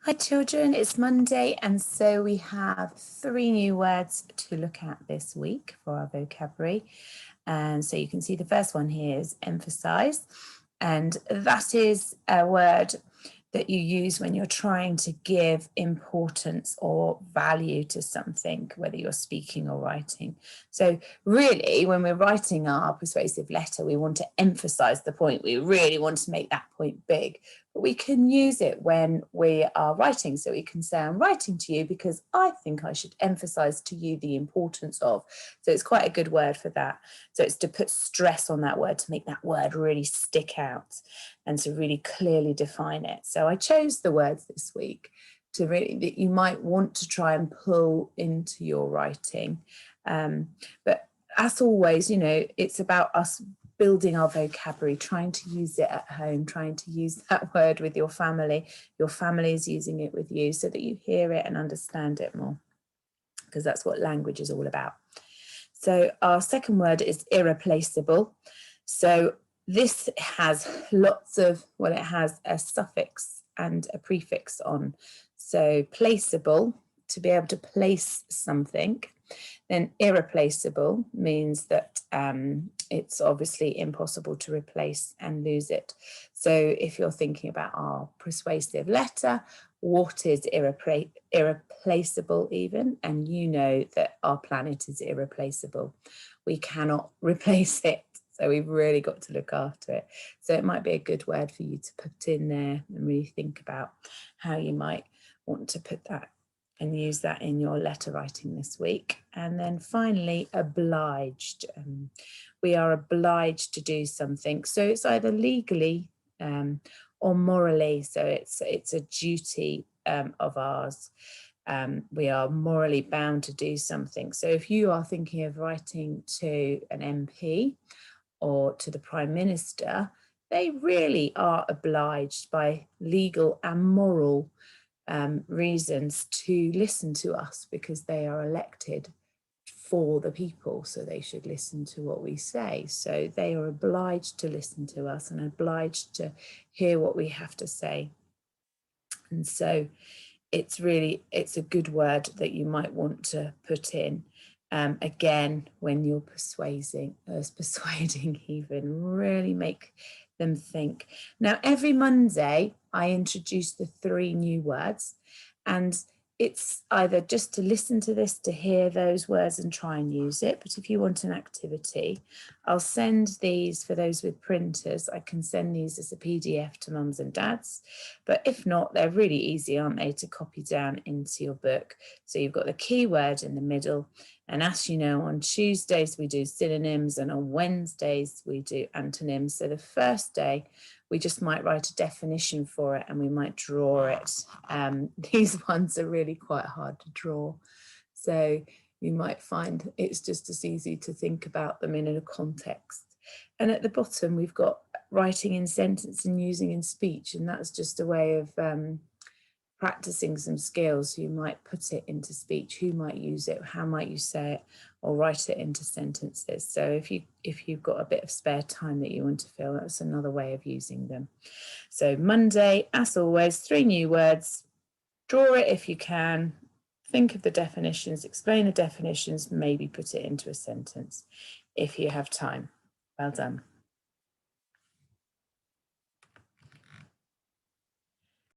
Hi children, it's Monday and so we have 3 new words to look at this week for our vocabulary. And so you can see the first one here is emphasize, and that is a word that you use when you're trying to give importance or value to something, whether you're speaking or writing. So really, when we're writing our persuasive letter, we want to emphasize the point. We really want to make that point big. But we can use it when we are writing. So we can say, I'm writing to you because I think I should emphasize to you the importance of. So it's quite a good word for that. So it's to put stress on that word, to make that word really stick out and to really clearly define it. So I chose the words this week to really, that you might want to try and pull into your writing. But as always, you know, it's about us building our vocabulary, trying to use it at home, trying to use that word with your family. Your family is using it with you so that you hear it and understand it more, because that's what language is all about. So our second word is irreplaceable. So this has lots of, well, it has a suffix and a prefix on. So placeable, to be able to place something. Then irreplaceable means that it's obviously impossible to replace and lose it. So if you're thinking about our persuasive letter, what is irreplaceable even? And you know that our planet is irreplaceable. We cannot replace it. So we've really got to look after it. So it might be a good word for you to put in there and really think about how you might want to put that and use that in your letter writing this week. And then finally, obliged. We are obliged to do something. So it's either legally or morally. So it's a duty of ours. We are morally bound to do something. So if you are thinking of writing to an MP or to the Prime Minister, they really are obliged by legal and moral reasons to listen to us, because they are elected for the people, so they should listen to what we say. So they are obliged to listen to us and obliged to hear what we have to say. And so it's a good word that you might want to put in. Again, when you're persuading even, really make them think. Now, every Monday, I introduce the 3 new words, and it's either just to listen to this, to hear those words and try and use it. But if you want an activity, I'll send these, for those with printers, I can send these as a PDF to mums and dads. But if not, they're really easy, aren't they, to copy down into your book. So you've got the keyword in the middle. And as you know, on Tuesdays, we do synonyms, and on Wednesdays, we do antonyms. So the first day, we just might write a definition for it and we might draw it. These ones are really quite hard to draw. So you might find it's just as easy to think about them in a context. And at the bottom, we've got writing in sentence and using in speech. And that's just a way of practicing some skills. You might put it into speech, who might use it, how might you say it, or write it into sentences. So if you've got a bit of spare time that you want to fill, that's another way of using them. So Monday, as always, 3 new words. Draw it if you can, think of the definitions, explain the definitions, maybe put it into a sentence if you have time. Well done.